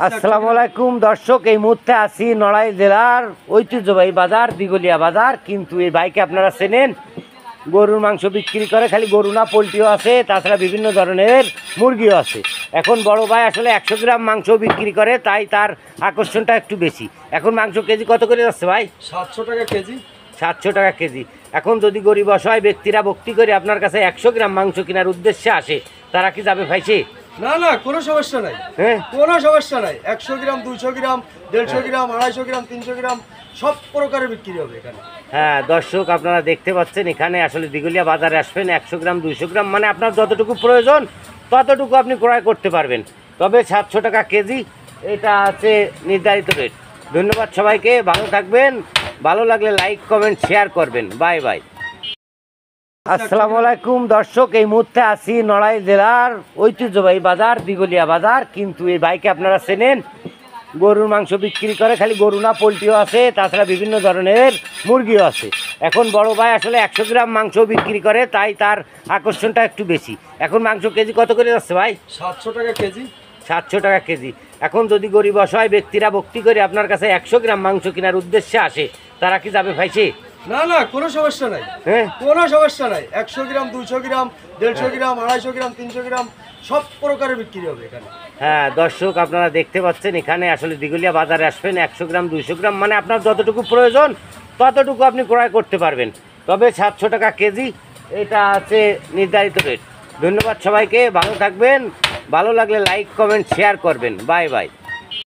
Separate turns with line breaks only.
আসসালামু আলাইকুম দর্শক, এই মুহূর্তে আছি নড়াইল জেলার ঐতিহ্যবাহী বাজার দিঘলিয়া বাজার। কিন্তু এই বাইকে আপনারা চেনেন, গরুর মাংস বিক্রি করে, খালি গরু না পোলট্রিও আছে, তাছাড়া বিভিন্ন ধরনের মুরগিও আছে। এখন বড় ভাই আসলে 100 গ্রাম মাংস বিক্রি করে, তাই তার আকর্ষণটা একটু বেশি। এখন মাংস কেজি কত করে যাচ্ছে ভাই?
700 টাকা কেজি।
700 টাকা কেজি। এখন যদি গরিব অসহায় ব্যক্তিরা ভক্তি করে আপনার কাছে 100 গ্রাম মাংস কেনার উদ্দেশ্যে আসে, তারা কি যাবে ভাইসে?
না না, কোনো সমস্যা নাই,
হ্যাঁ,
কোনো সমস্যা নাই। 100 গ্রাম, 200 গ্রাম, 150 গ্রাম, 250 গ্রাম, 300 গ্রাম সব প্রকারের বিক্রি হবে এখানে।
হ্যাঁ দর্শক, আপনারা দেখতে পাচ্ছেন এখানে আসলে দিঘলিয়া বাজারে আসবেন, 100 গ্রাম 200 গ্রাম মানে আপনার যতটুকু প্রয়োজন ততটুকু আপনি ক্রয় করতে পারবেন। তবে 700 টাকা কেজি, এটা আছে নির্ধারিত রেট। ধন্যবাদ সবাইকে, ভালো থাকবেন। ভালো লাগলে লাইক কমেন্ট শেয়ার করবেন। Bye bye. আসসালামু আলাইকুম দর্শক, এই মুহূর্তে আছি নড়াইল জেলার ঐতিহ্যবাহী বাজার দিঘলিয়া বাজার। কিন্তু এই বাইকে আপনারা চেনেন, গরুর মাংস বিক্রি করে, খালি গরু না পোলট্রিও আছে, তাছাড়া বিভিন্ন ধরনের মুরগিও আছে। এখন বড় ভাই আসলে 100 গ্রাম মাংস বিক্রি করে, তাই তার আকর্ষণটা একটু বেশি। এখন মাংস কেজি কত করে যাচ্ছে ভাই?
700 টাকা কেজি।
700 টাকা কেজি। এখন যদি গরিব অসহায় ব্যক্তিরা ভক্তি করে আপনার কাছে 100 গ্রাম মাংস কেনার উদ্দেশ্যে আসে, তারা কি যাবে ভাইসে?
না না, কোনো সমস্যা নাই,
হ্যাঁ,
কোনো সমস্যা নাই। 100 গ্রাম, 200 গ্রাম, 150 গ্রাম, 250 গ্রাম, 300 গ্রাম সব প্রকারের বিক্রি হবে এখানে।
হ্যাঁ দর্শক, আপনারা দেখতে পাচ্ছেন এখানে আসলে দিঘলিয়া বাজারে আসবেন, 100 গ্রাম 200 গ্রাম মানে আপনার যতটুকু প্রয়োজন ততটুকু আপনি ক্রয় করতে পারবেন। তবে 700 টাকা কেজি, এটা আছে নির্ধারিত রেট। ধন্যবাদ সবাইকে, ভালো থাকবেন। ভালো লাগলে লাইক কমেন্ট শেয়ার করবেন। Bye bye.